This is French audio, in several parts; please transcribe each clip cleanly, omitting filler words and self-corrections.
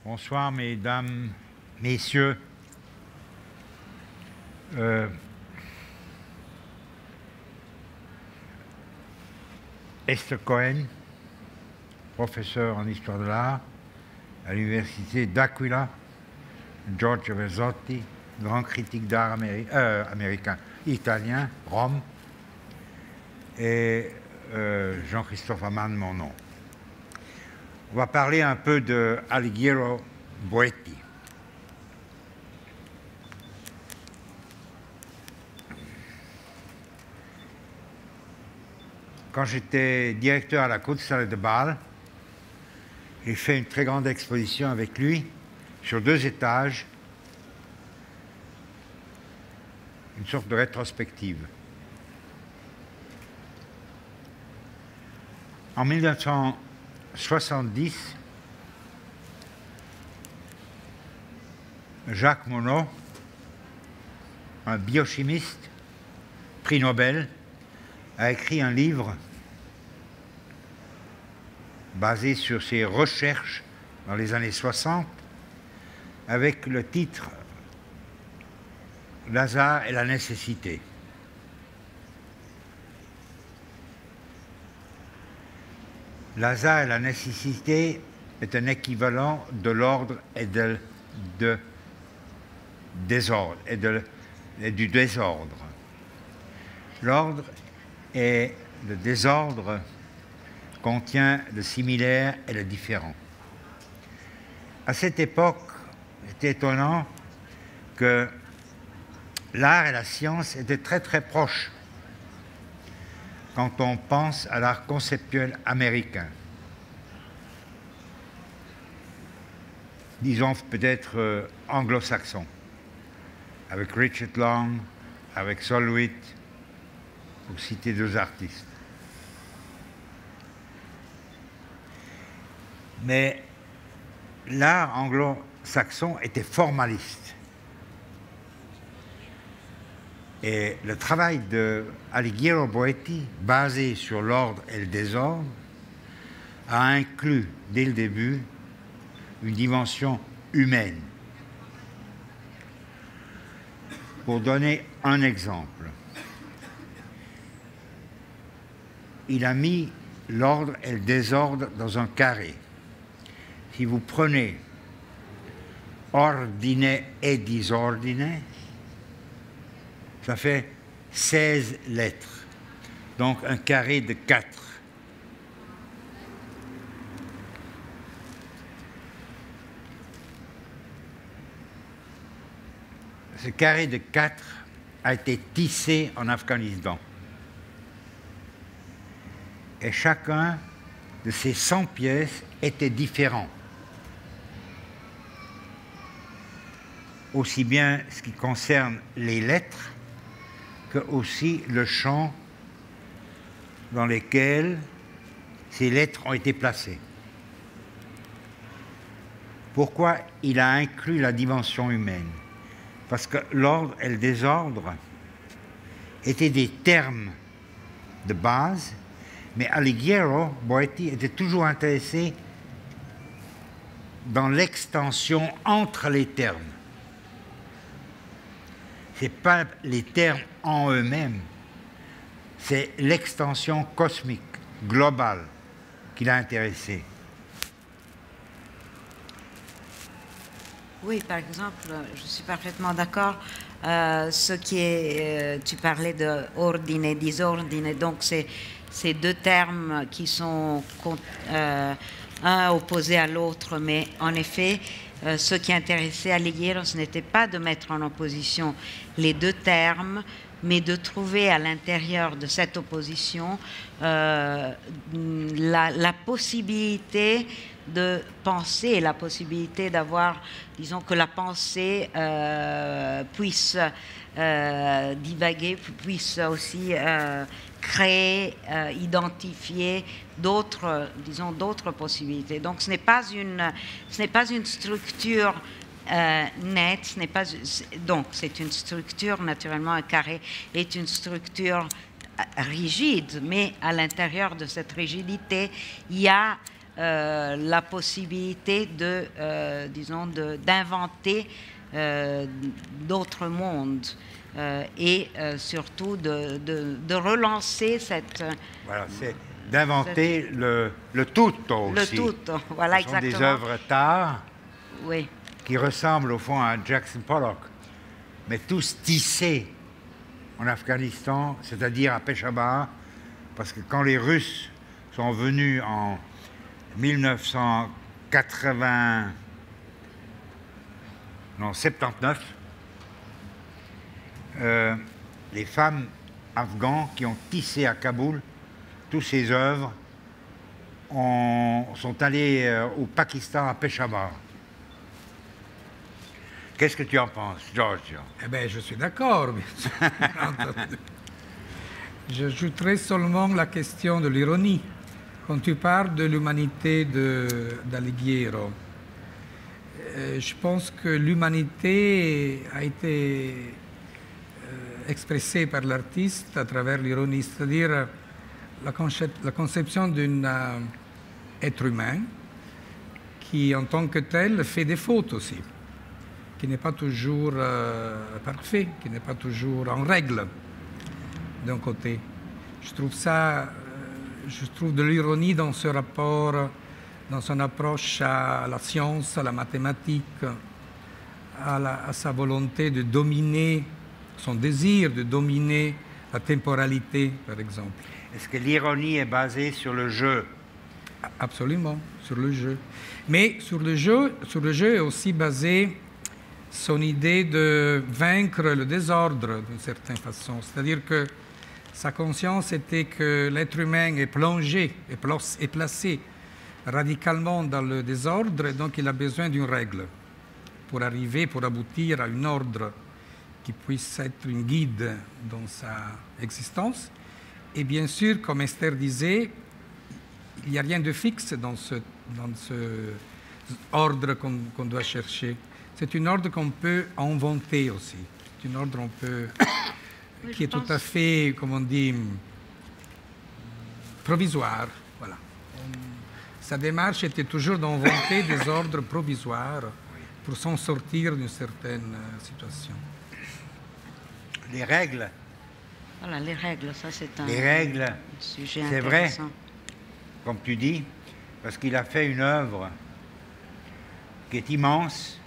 Bonsoir, mesdames, messieurs. Esther Cohen, professeur en histoire de l'art à l'université d'Aquila, Giorgio Verzotti, grand critique d'art américain, italien, Rome, et Jean-Christophe Amann, mon nom. On va parler un peu de Alighiero Boetti. Quand j'étais directeur à la Kunsthalle de Bâle, j'ai fait une très grande exposition avec lui sur 2 étages, une sorte de rétrospective. En 1970, Jacques Monod, un biochimiste, prix Nobel, a écrit un livre basé sur ses recherches dans les années 60 avec le titre « L'hasard et la nécessité ». L'hasard et la nécessité est un équivalent de l'ordre et du désordre. L'ordre et le désordre contient le similaire et le différent. À cette époque, c'est étonnant que l'art et la science étaient très très proches quand on pense à l'art conceptuel américain. Disons peut-être anglo-saxon, avec Richard Long, avec Solwit, pour citer 2 artistes. Mais l'art anglo-saxon était formaliste. Et le travail de Alighiero Boetti, basé sur l'ordre et le désordre, a inclus dès le début une dimension humaine. Pour donner un exemple, il a mis l'ordre et le désordre dans un carré. Si vous prenez ordine et disordine, ça fait 16 lettres, donc un carré de 4. Ce carré de 4 a été tissé en Afghanistan. Et chacun de ces 100 pièces était différent. Aussi bien ce qui concerne les lettres que aussi le champ dans lequel ces lettres ont été placées. Pourquoi il a inclus la dimension humaine? Parce que l'ordre et le désordre étaient des termes de base, mais Alighiero Boetti était toujours intéressé dans l'extension entre les termes. Ce n'est pas les termes en eux-mêmes, c'est l'extension cosmique, globale, qui l'a intéressé. Oui, par exemple, je suis parfaitement d'accord. Ce qui est, tu parlais de ordine et disordine, donc c'est ces 2 termes qui sont un opposé à l'autre, mais en effet, ce qui intéressait Alighiero, ce n'était pas de mettre en opposition les 2 termes, mais de trouver à l'intérieur de cette opposition la possibilité de penser, la possibilité d'avoir, disons, que la pensée puisse divaguer, puisse aussi créer, identifier d'autres, disons, d'autres possibilités. Donc ce n'est pas une structure nette, ce n'est pas, donc c'est une structure, naturellement un carré est une structure rigide, mais à l'intérieur de cette rigidité, il y a la possibilité disons, d'inventer d'autres mondes et surtout de relancer cette... Voilà, c'est d'inventer le tutto aussi. Le tutto, voilà, Ce sont exactement. des œuvres d'art Oui. qui ressemblent au fond à Jackson Pollock, mais tous tissés en Afghanistan, c'est-à-dire à Peshawar, parce que quand les Russes sont venus en 79, les femmes afghanes qui ont tissé à Kaboul toutes ces œuvres sont allées au Pakistan, à Peshawar. Qu'est-ce que tu en penses, Giorgio? Eh bien, je suis d'accord, bien sûr. J'ajouterai seulement la question de l'ironie. Quand tu parles de l'humanité d'Alighiero, je pense que l'humanité a été expressée par l'artiste à travers l'ironie, c'est-à-dire la conception d'un être humain qui, en tant que tel, fait des fautes aussi, qui n'est pas toujours parfait, qui n'est pas toujours en règle, d'un côté. Je trouve de l'ironie dans ce rapport, dans son approche à la science, à la mathématique, à sa volonté de dominer, son désir de dominer la temporalité, par exemple. Est-ce que l'ironie est basée sur le jeu? Absolument, sur le jeu. Mais sur le jeu est aussi basée son idée de vaincre le désordre, d'une certaine façon. C'est-à-dire que sa conscience était que l'être humain est plongé, est placé radicalement dans le désordre, et donc il a besoin d'une règle pour aboutir à un ordre qui puisse être une guide dans sa existence. Et bien sûr, comme Esther disait, il n'y a rien de fixe dans ce ordre qu'on doit chercher. C'est un ordre qu'on peut inventer aussi. C'est un ordre qui est tout à fait, comme on dit, provisoire. Voilà. Sa démarche était toujours d'inventer des ordres provisoires pour s'en sortir d'une certaine situation. Les règles. Voilà, les règles, ça c'est un sujet intéressant. C'est vrai, comme tu dis, parce qu'il a fait une œuvre qui est immense.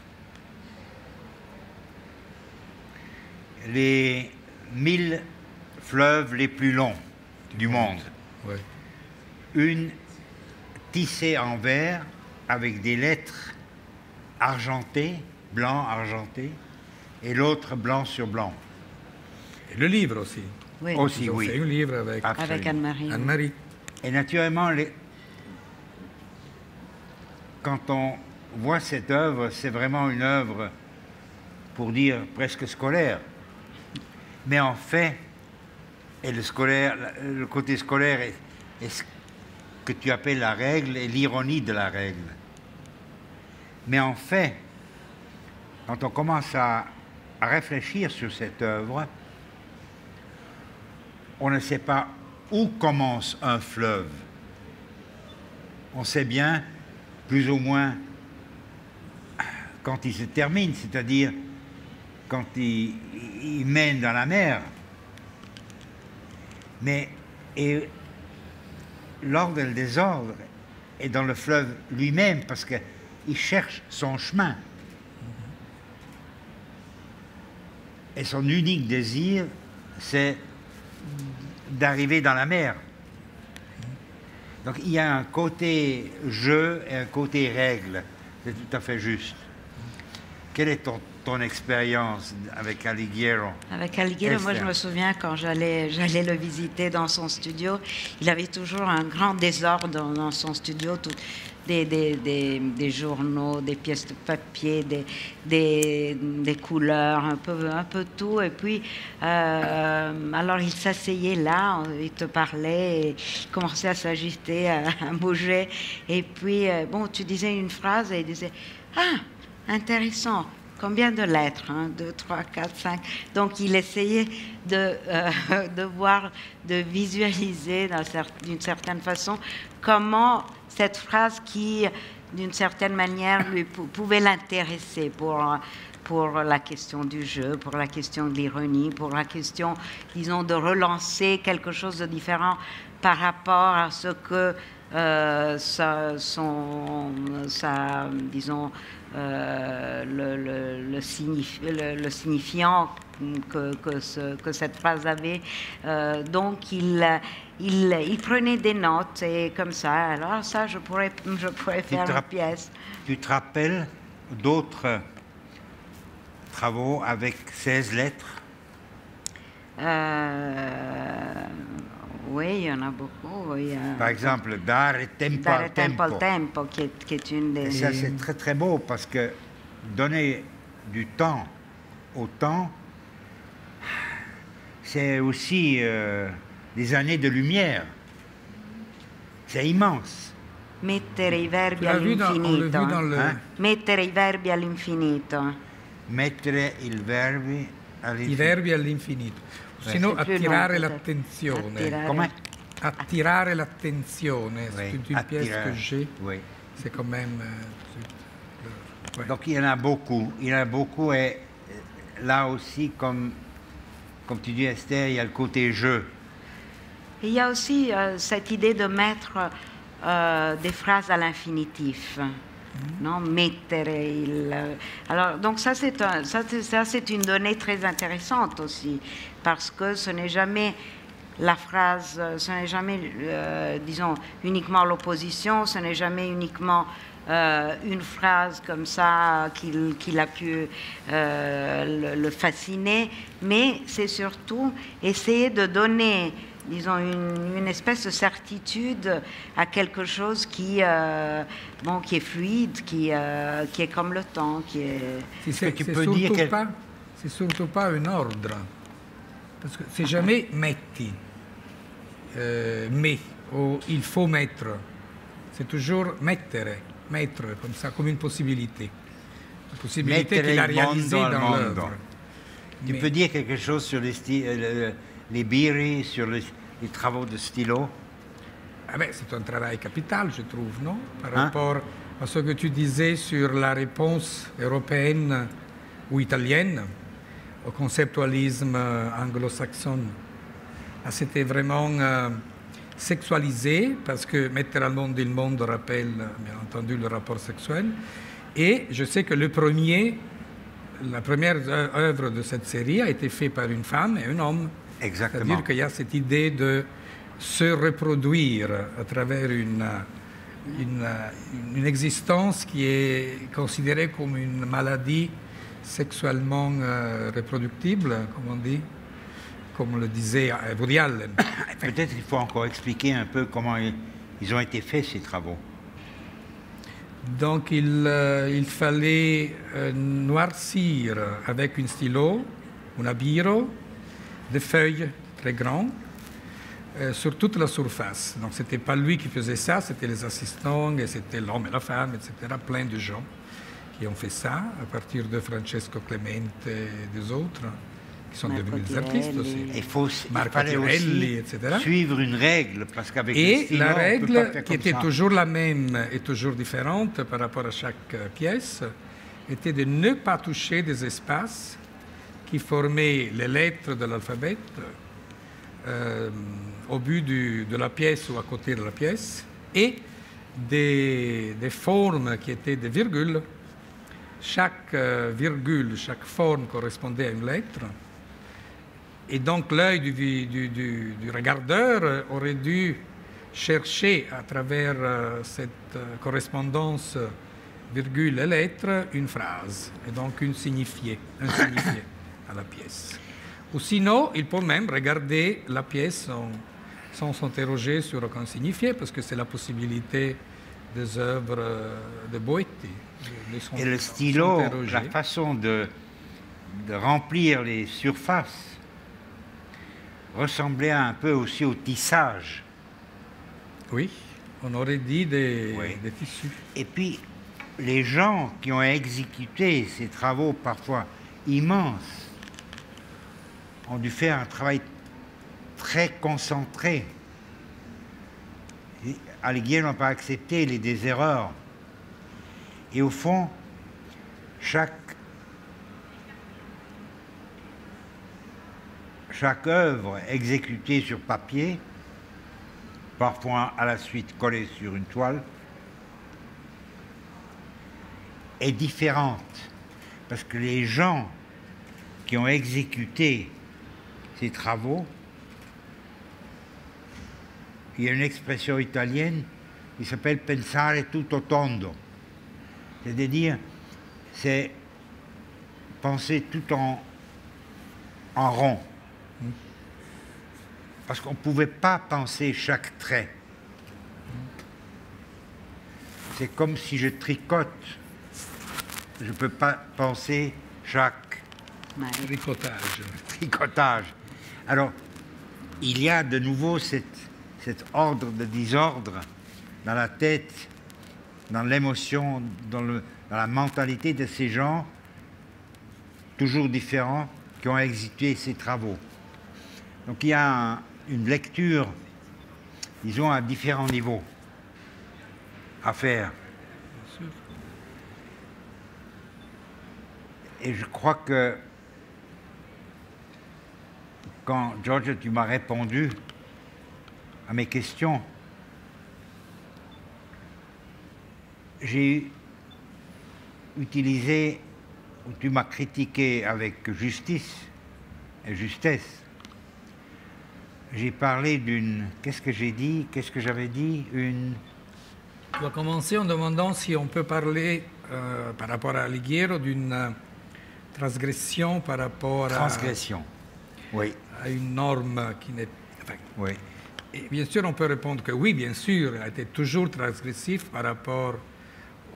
Les 1000 fleuves les plus longs du monde. Ouais. Une tissée en verre avec des lettres argentées, blanc argenté, et l'autre blanc sur blanc. Et le livre aussi. Oui. Aussi, Ils ont oui. fait un livre avec Anne-Marie. Anne-Marie. Et naturellement, quand on voit cette œuvre, c'est vraiment une œuvre, pour dire, presque scolaire. Mais en fait, et le côté scolaire est ce que tu appelles la règle et l'ironie de la règle. Mais en fait, quand on commence à réfléchir sur cette œuvre, on ne sait pas où commence un fleuve. On sait bien, plus ou moins, quand il se termine, c'est-à-dire quand il mène dans la mer. Mais l'ordre et le désordre est dans le fleuve lui-même, parce qu'il cherche son chemin. Et son unique désir, c'est d'arriver dans la mer. Donc il y a un côté jeu et un côté règle. C'est tout à fait juste. Quelle est ton expérience avec Alighiero? Avec Alighiero, moi je me souviens quand j'allais le visiter dans son studio, il avait toujours un grand désordre dans son studio, des journaux, des pièces de papier, des couleurs, un peu tout. Et puis, alors il s'asseyait là, il te parlait, et il commençait à s'agiter, à bouger. Et puis, bon, tu disais une phrase et il disait « Ah, intéressant ». combien de lettres? 1, 2, 3, 4, 5. Donc il essayait de voir, de visualiser d'une certaine façon comment cette phrase qui, d'une certaine manière, lui pouvait l'intéresser pour la question du jeu, pour la question de l'ironie, pour la question, disons, de relancer quelque chose de différent par rapport à ce que disons, le signifiant que cette phrase avait. Donc, il prenait des notes et comme ça. Alors, ça, je pourrais faire une pièce. Tu te rappelles d'autres travaux avec 16 lettres? Oui, il y en a beaucoup. Par exemple, Dare tempo al tempo, qui est une des... Et ça, c'est très très beau parce que donner du temps au temps, c'est aussi des années de lumière. C'est immense. Mettere i verbi all'infinito. Mettere i verbi all'infinito. Mettere i verbi all'infinito. I verbi all'infinito. Sinon attirare l'attenzione. Comment? Attirare l'attenzione. Oui, C'est une pièce que j'ai. Oui. C'est quand même... ouais. Donc il y en a beaucoup. Il y en a beaucoup et là aussi, comme tu dis Esther, il y a le côté jeu. Et il y a aussi cette idée de mettre des phrases à l'infinitif. Non, mettere il... Alors, donc ça c'est une donnée très intéressante aussi, parce que ce n'est jamais la phrase, ce n'est jamais, disons, uniquement l'opposition, ce n'est jamais uniquement une phrase comme ça qu'il a pu le fasciner, mais c'est surtout essayer de donner, disons, une espèce de certitude à quelque chose qui est fluide, qui est comme le temps, qui est... C'est surtout pas un ordre, parce que c'est jamais metti, mais, ou il faut mettre, c'est toujours mettere, mettre, comme ça, comme une possibilité. Une possibilité qu'il a réalisée dans l'œuvre. Tu peux dire quelque chose sur les Biri, sur les travaux de stylo? Ah ben, c'est un travail capital, je trouve, non? Par rapport à ce que tu disais sur la réponse européenne ou italienne au conceptualisme anglo-saxon. C'était vraiment sexualisé, parce que mettre au monde il monde rappelle, bien entendu, le rapport sexuel. Et je sais que la première œuvre de cette série a été faite par une femme et un homme. Exactement. C'est-à-dire qu'il y a cette idée de se reproduire à travers une existence qui est considérée comme une maladie sexuellement reproductible, comme on dit, comme le disait Woody Allen. Peut-être qu'il faut encore expliquer un peu comment ils ont été faits, ces travaux. Donc il fallait noircir avec un stylo, un biro, des feuilles très grandes, sur toute la surface. Donc ce n'était pas lui qui faisait ça, c'était les assistants, et c'était l'homme et la femme, etc. Plein de gens qui ont fait ça, à partir de Francesco Clemente et des autres, qui sont devenus des artistes aussi. Il fallait aussi suivre une règle, parce qu'avec le stylo, la règle, on peut pas faire qui était toujours la même et toujours différente par rapport à chaque pièce, était de ne pas toucher des espaces qui formaient les lettres de l'alphabet au but de la pièce ou à côté de la pièce, et des formes qui étaient des virgules. Chaque virgule, chaque forme correspondait à une lettre. Et donc l'œil du regardeur aurait dû chercher à travers cette correspondance virgule et lettre une phrase, et donc un signifié à la pièce. Ou sinon, il peut même regarder la pièce sans s'interroger sur aucun signifié, parce que c'est la possibilité des œuvres de Boetti. Et le stylo, la façon de remplir les surfaces ressemblait un peu aussi au tissage. Oui, on aurait dit des tissus. Et puis, les gens qui ont exécuté ces travaux parfois immenses ont dû faire un travail très concentré. Alighieri n'a pas accepté des erreurs. Et au fond, chaque œuvre exécutée sur papier, parfois à la suite collée sur une toile, est différente. Parce que les gens qui ont exécuté ces travaux, il y a une expression italienne qui s'appelle pensare tutto tondo. C'est-à-dire, c'est penser tout en rond. Parce qu'on ne pouvait pas penser chaque trait. C'est comme si je tricote. Je ne peux pas penser chaque tricotage. Alors, il y a de nouveau cet ordre de désordre dans la tête, dans l'émotion, dans la mentalité de ces gens, toujours différents, qui ont exécuté ces travaux. Donc il y a une lecture, disons, à différents niveaux à faire. Et je crois que quand, Giorgio, tu m'as répondu à mes questions, j'ai utilisé, ou tu m'as critiqué avec justice et justesse. J'ai parlé d'une... Qu'est-ce que j'ai dit? Qu'est-ce que j'avais dit? Tu as commencé en demandant si on peut parler, par rapport à Alighieri, d'une transgression par rapport Transgression, oui. À une norme qui n'est... Enfin, oui. Et bien sûr, on peut répondre que oui, bien sûr, il a été toujours transgressif par rapport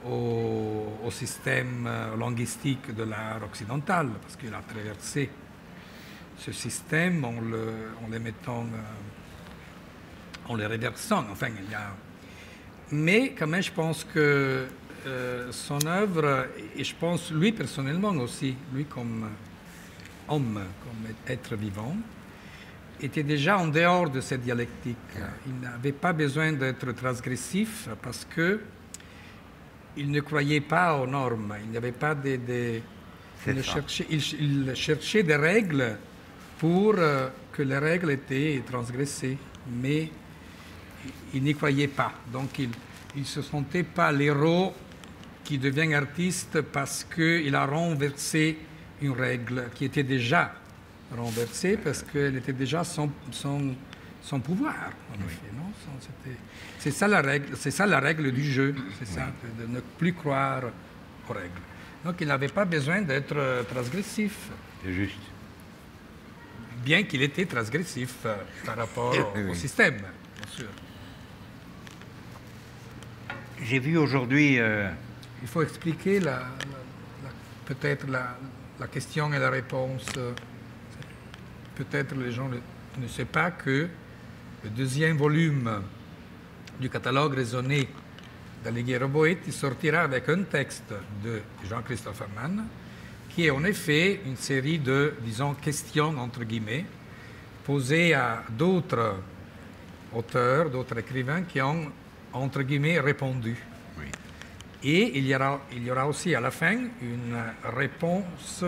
au système linguistique de l'art occidental, parce qu'il a traversé ce système en le mettant, en le réversant. Enfin, il y a... Mais quand même, je pense que son œuvre, et je pense lui personnellement aussi, lui comme homme, comme être vivant, était déjà en dehors de cette dialectique. Il n'avait pas besoin d'être transgressif parce que il ne croyait pas aux normes. Il n'y avait pas il cherchait des règles pour que les règles étaient transgressées, mais il n'y croyait pas. Donc il ne se sentait pas l'héros qui devient artiste parce qu'il a renversé une règle qui était déjà renversée, parce qu'elle était déjà sans pouvoir, en effet. Non, c'est ça la règle du jeu, c'est ça, de ne plus croire aux règles. Donc il n'avait pas besoin d'être transgressif. C'est juste. Bien qu'il était transgressif par rapport au système, bien sûr. J'ai vu aujourd'hui... Il faut expliquer peut-être la question et la réponse. Peut-être les gens ne savent pas que le deuxième volume du catalogue raisonné d'Alighieri Boetti sortira avec un texte de Jean-Christophe Herrmann, qui est en effet une série de, disons, questions, entre guillemets, posées à d'autres auteurs, d'autres écrivains qui ont, entre guillemets, répondu. Oui. Et il y aura aussi à la fin une réponse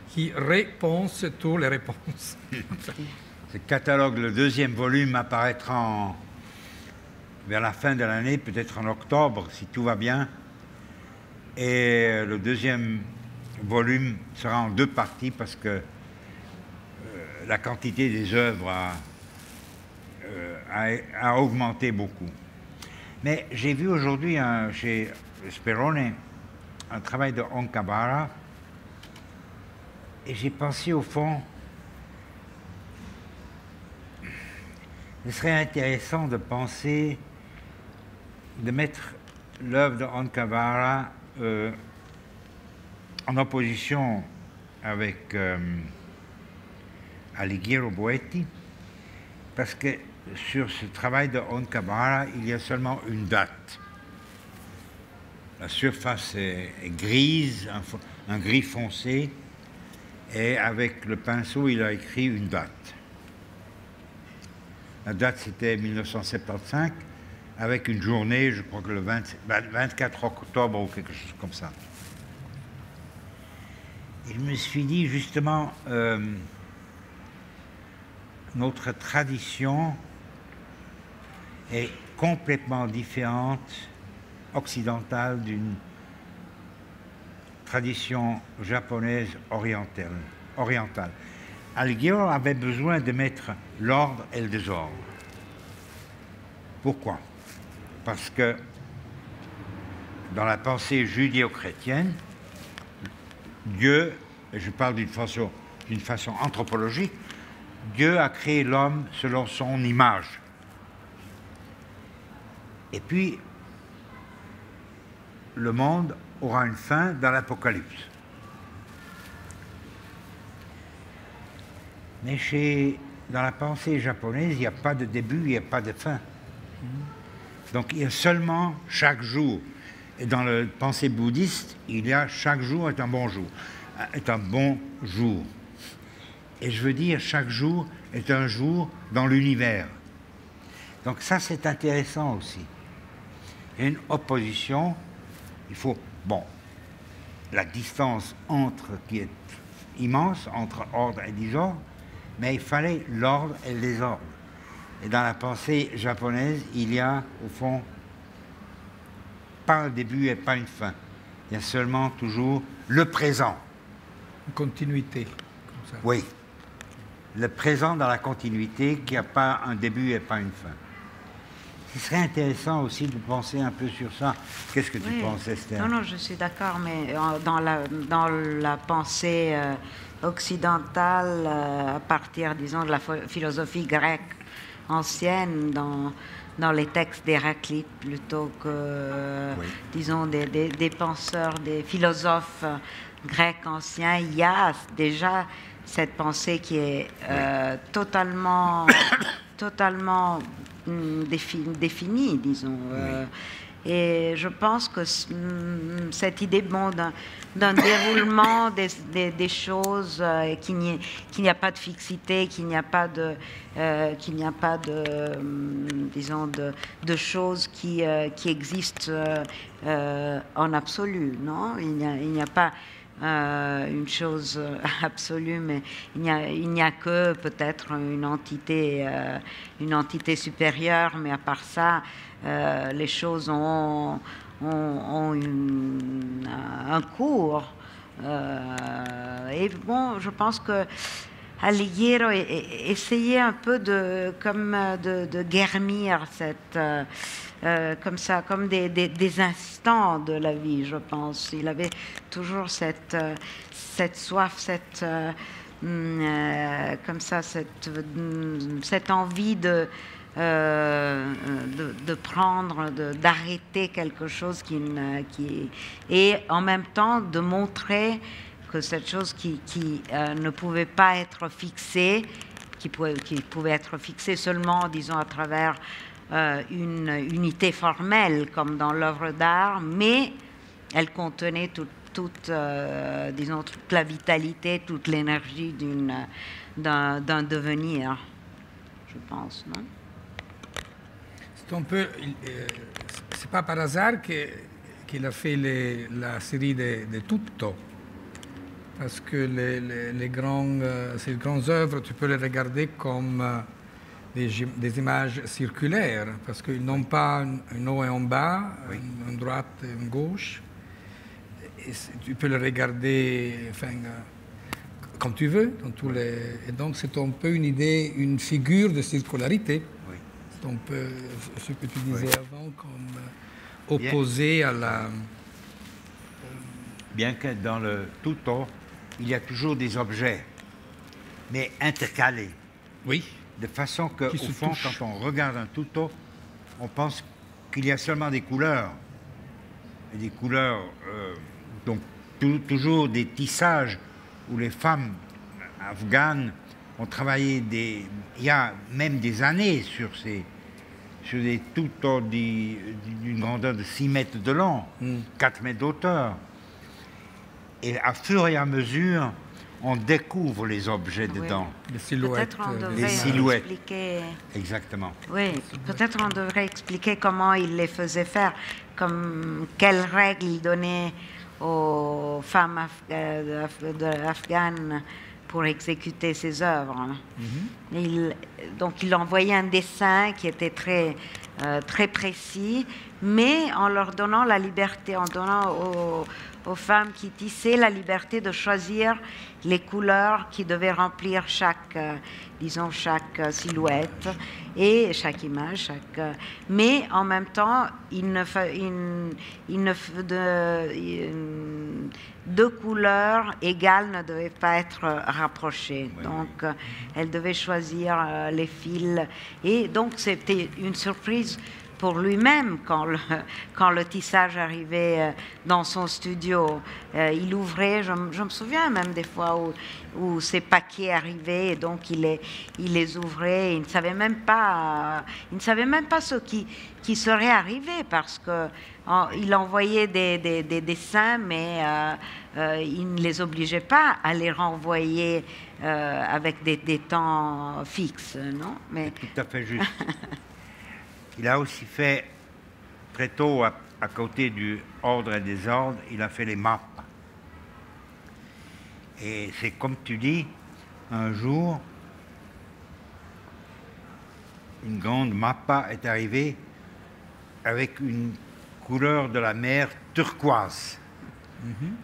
qui réponse toutes les réponses. Ce catalogue, le deuxième volume, apparaîtra vers la fin de l'année, peut-être en octobre, si tout va bien. Et le deuxième volume sera en deux parties parce que la quantité des œuvres a augmenté beaucoup. Mais j'ai vu aujourd'hui chez Sperone un travail de Oncabarra et j'ai pensé au fond, ce serait intéressant de penser, de mettre l'œuvre de Oncabarra en opposition avec Alighieri Boetti, parce que sur ce travail de Oncabarra, il y a seulement une date. la surface est grise, un gris foncé, et avec le pinceau, il a écrit une date. La date, c'était 1975, avec une journée, je crois que le 24 octobre ou quelque chose comme ça. Et je me suis dit, justement, notre tradition est complètement différente, occidentale, d'une tradition japonaise orientale. Alighiero avait besoin de mettre l'ordre et le désordre. Pourquoi? Parce que dans la pensée judéo-chrétienne, Dieu, et je parle d'une façon anthropologique, Dieu a créé l'homme selon son image. Et puis, le monde aura une fin dans l'Apocalypse. Mais dans la pensée japonaise, il n'y a pas de début, il n'y a pas de fin. Donc il y a seulement chaque jour. Et dans la pensée bouddhiste, il y a chaque jour est un bon jour. Est un bon jour. Et je veux dire, chaque jour est un jour dans l'univers. Donc ça, c'est intéressant aussi. Il y a une opposition. Il faut, bon, la distance qui est immense entre ordre et désordre, mais il fallait l'ordre et le désordre. Et dans la pensée japonaise, il y a, au fond, pas un début et pas une fin. Il y a seulement toujours le présent. Une continuité, comme ça. Oui. Le présent dans la continuité, qui n'a pas un début et pas une fin. Ce serait intéressant aussi de penser un peu sur ça. Qu'est-ce que tu penses, Esther? Non, je suis d'accord, mais dans la pensée occidentale, à partir, disons, de la philosophie grecque ancienne, dans les textes d'Héraclite, plutôt que, disons, des penseurs, des philosophes grecs anciens, il y a déjà cette pensée qui est totalement définie, disons. Et je pense que cette idée d'un déroulement des choses, qu'il n'y a pas de fixité, qu'il n'y a pas de disons, de choses qui existent en absolu, non? Il n'y a pas une chose absolue, mais il n'y a que peut-être une entité supérieure, mais à part ça, les choses ont un cours. Et bon, je pense que Alighiero essayait un peu de guermir cette... comme ça, comme des instants de la vie, je pense. Il avait toujours cette soif, comme ça, cette envie de prendre, d'arrêter quelque chose et en même temps de montrer que cette chose qui ne pouvait pas être fixée, qui pouvait être fixée seulement, disons, à travers une unité formelle comme dans l'œuvre d'art, mais elle contenait toute la vitalité, toute l'énergie d'un devenir, je pense, non? C'est pas par hasard qu'il a fait la série de Tutto, parce que ces grandes œuvres, tu peux les regarder comme des images circulaires, parce qu'ils n'ont pas un haut et un bas, une droite et une gauche. Et tu peux les regarder comme tu veux. Et donc c'est un peu une idée, une figure de circularité. Oui. C'est un peu ce que tu disais avant, comme opposé à la... Bien que dans le Tutto, il y a toujours des objets, mais intercalés. Oui. De façon qu'au fond, quand on regarde un Tutto, on pense qu'il y a seulement des couleurs. Et des couleurs, donc toujours des tissages où les femmes afghanes ont travaillé il y a même des années sur des toute d'une grandeur de 6 mètres de long, 4 mètres d'auteur. Et à fur et à mesure, on découvre les objets dedans. Les silhouettes. Peut-être on devrait les silhouettes. expliquer. Exactement. Oui, peut-être on devrait expliquer comment il les faisait faire, comme quelles règles il donnait aux femmes afghanes pour exécuter ses œuvres. Donc il envoyait un dessin qui était très précis, mais en leur donnant la liberté, en donnant aux femmes qui tissaient la liberté de choisir les couleurs qui devaient remplir chaque silhouette et chaque image. Mais en même temps, deux couleurs égales ne devaient pas être rapprochées. Oui, donc, elle devait choisir les fils. Et donc, c'était une surprise pour lui-même quand le tissage arrivait dans son studio. Il ouvrait, je me souviens même des fois où ces paquets arrivaient, et donc il les ouvrait. Il ne savait même pas ce qui serait arrivé, parce qu'il envoyait des dessins, mais il ne les obligeait pas à les renvoyer avec des temps fixes, non? Mais tout à fait juste. Il a aussi fait, très tôt, à côté du ordre et des ordres, il a fait les mappes. Et c'est comme tu dis, un jour, une grande mappa est arrivée avec une couleur de la mer turquoise.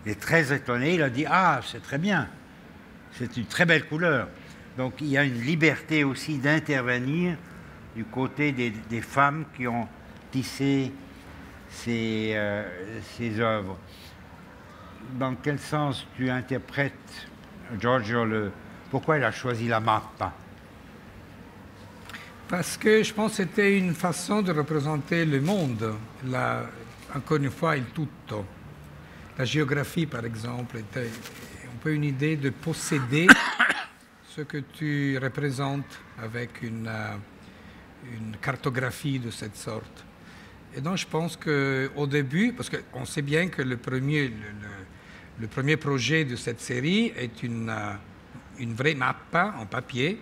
Il est très étonné, il a dit « Ah, c'est très bien, c'est une très belle couleur ». Donc il y a une liberté aussi d'intervenir du côté des femmes qui ont tissé ces œuvres. Dans quel sens tu interprètes, Giorgio, pourquoi il a choisi la mappa? Parce que je pense que c'était une façon de représenter le monde, encore une fois, il tutto. La géographie, par exemple, était un peu une idée de posséder ce que tu représentes avec une cartographie de cette sorte. Et donc je pense qu'au début, parce qu'on sait bien que le premier projet de cette série est une vraie mappa en papier,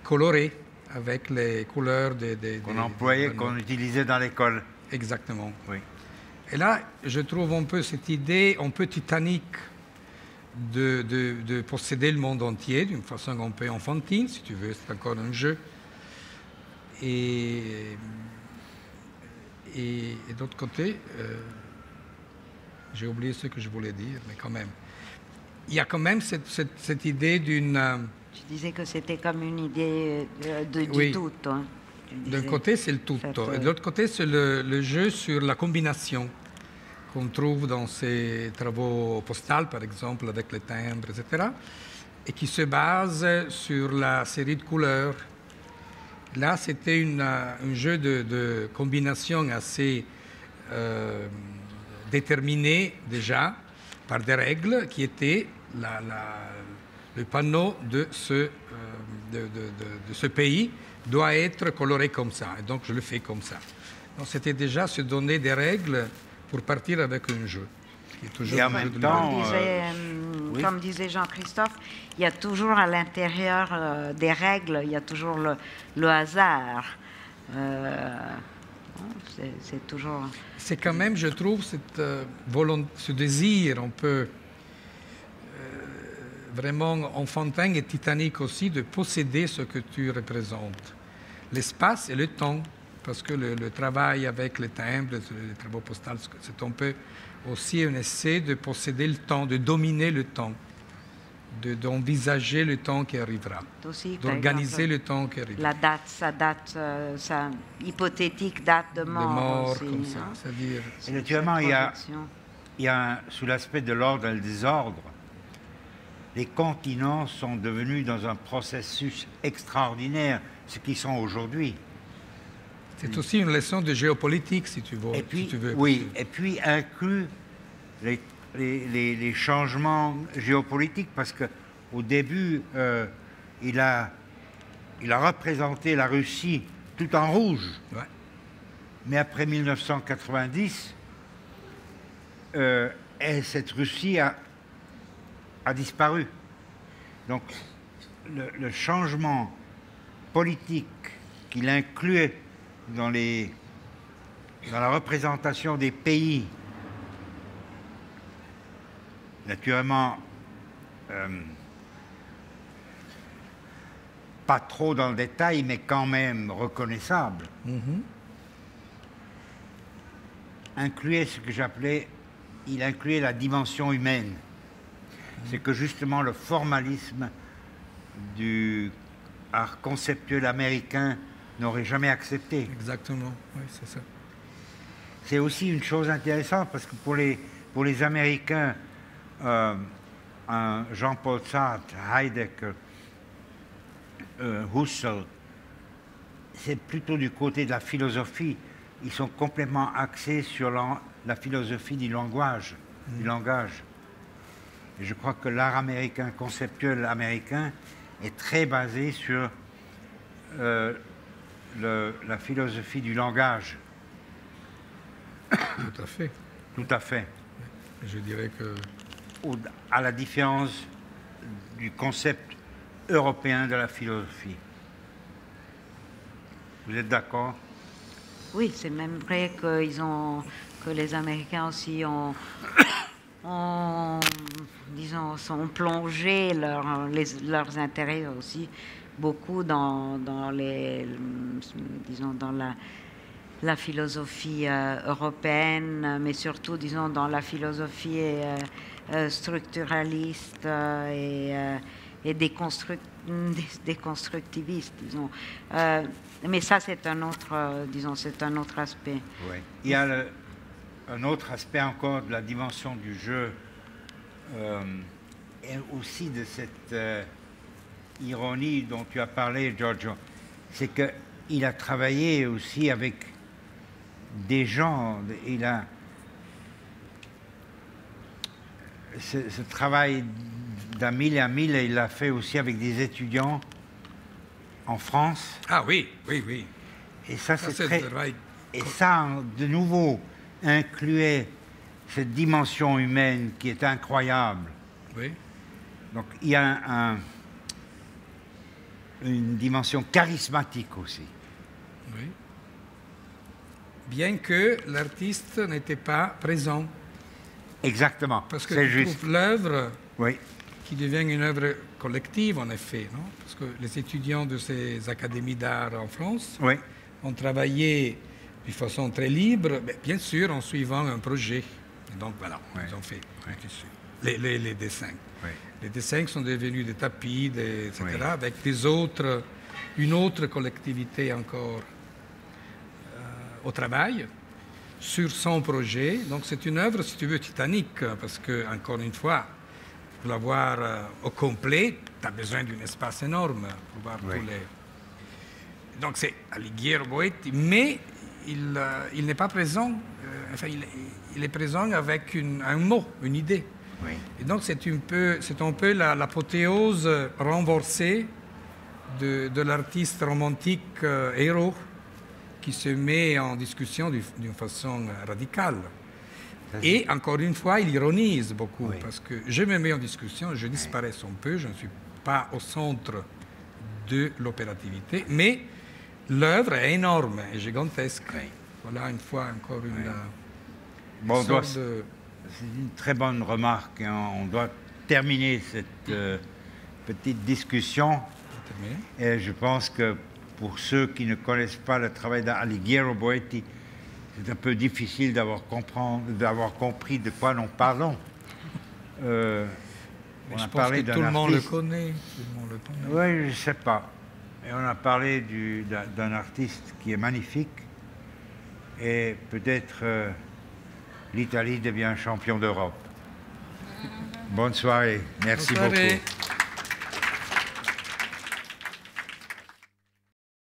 colorée, avec les couleurs qu'on employait, qu'on utilisait dans l'école. Exactement. Oui. Et là, je trouve un peu cette idée un peu titanique de posséder le monde entier, d'une façon un peu enfantine, si tu veux, c'est encore un jeu. Et d'autre côté, j'ai oublié ce que je voulais dire, mais quand même. Il y a quand même cette idée d'une... Tu disais que c'était comme une idée oui. du tout. Hein. D'un côté, c'est le tout. Et de l'autre côté, c'est le jeu sur la combinaison qu'on trouve dans ces travaux postaux, par exemple, avec les timbres, etc., et qui se base sur la série de couleurs. Là, c'était un jeu de combination assez déterminé déjà par des règles qui étaient le panneau de ce pays doit être coloré comme ça. Et donc, je le fais comme ça. Donc, c'était déjà se donner des règles pour partir avec un jeu. Qui est toujours et en même temps, comme disait Jean-Christophe, il y a toujours à l'intérieur des règles, il y a toujours le hasard. C'est toujours... C'est quand même, je trouve, ce désir un peu vraiment enfantin et titanique aussi de posséder ce que tu représentes. L'espace et le temps, parce que le travail avec les timbres, les travaux postaux, c'est un peu aussi un essai de posséder le temps, de dominer le temps, d'envisager le temps qui arrivera, d'organiser le temps qui arrivera. La date, sa hypothétique date de mort. Aussi, comme ça, hein? c'est-à-dire... Et naturellement, il y a sous l'aspect de l'ordre et le désordre, les continents sont devenus dans un processus extraordinaire, ce qu'ils sont aujourd'hui. C'est aussi une leçon de géopolitique, si tu veux. Et puis, si tu veux. Oui, et puis inclut les changements géopolitiques, parce qu'au début, il a représenté la Russie tout en rouge. Ouais. Mais après 1990, cette Russie a disparu. Donc, le changement politique qu'il incluait dans la représentation des pays, naturellement, pas trop dans le détail, mais quand même reconnaissable, incluait ce que j'appelais, il incluait la dimension humaine. C'est que justement le formalisme du art conceptuel américain n'aurait jamais accepté. Exactement, oui, c'est ça. C'est aussi une chose intéressante parce que pour les Américains, Jean-Paul Sartre, Heidegger, Husserl, c'est plutôt du côté de la philosophie. Ils sont complètement axés sur la philosophie du langage. Et je crois que l'art américain, conceptuel américain, est très basé sur la philosophie du langage. Tout à fait. Tout à fait. Je dirais que... À la différence du concept européen de la philosophie. Vous êtes d'accord? Oui, c'est même vrai que les Américains aussi ont sont plongés leurs intérêts aussi beaucoup dans la philosophie européenne, mais surtout, disons, dans la philosophie structuraliste et déconstructiviste, disons. Mais ça, c'est un autre, c'est un autre aspect. Oui. Il y a un autre aspect encore de la dimension du jeu, et aussi de cette ironie dont tu as parlé, Giorgio, c'est qu'il a travaillé aussi avec des gens, ce travail d'Amile il l'a fait aussi avec des étudiants en France. Ah oui, oui, oui. Et ça, c'est très... Et ça, de nouveau, incluait cette dimension humaine qui est incroyable. Oui. Donc, il y a une dimension charismatique aussi. Oui. Bien que l'artiste n'était pas présent. Exactement. Parce que c'est tu juste. trouves l'œuvre Oui. qui devient une œuvre collective, en effet, non? Parce que les étudiants de ces académies d'art en France Oui. ont travaillé de façon très libre, mais bien sûr en suivant un projet. Et donc voilà, ils ont fait les dessins. Oui. Les dessins sont devenus des tapis, etc., Oui. avec une autre collectivité encore au travail sur son projet. Donc c'est une œuvre, si tu veux, titanique, parce que, encore une fois, pour l'avoir au complet, tu as besoin d'un espace énorme pour voir tous les... Donc c'est Alighiero Boetti, mais il n'est pas présent, enfin il est présent avec un mot, une idée. Oui. Et donc c'est un peu l'apothéose renversée de l'artiste romantique héros qui se met en discussion d'une façon radicale. Et encore une fois, il ironise beaucoup, parce que je me mets en discussion, je disparais un peu, je ne suis pas au centre de l'opérativité, mais l'œuvre est énorme et gigantesque. Voilà une fois encore une sorte de... C'est une très bonne remarque. Hein. On doit terminer cette petite discussion. Et je pense que pour ceux qui ne connaissent pas le travail d'Alighiero Boetti, c'est un peu difficile d'avoir compris de quoi nous parlons. Je pense que tout le monde le connaît. Oui, je ne sais pas. Et on a parlé d'un artiste qui est magnifique. Et peut-être l'Italie devient champion d'Europe. Bonne soirée. Merci beaucoup.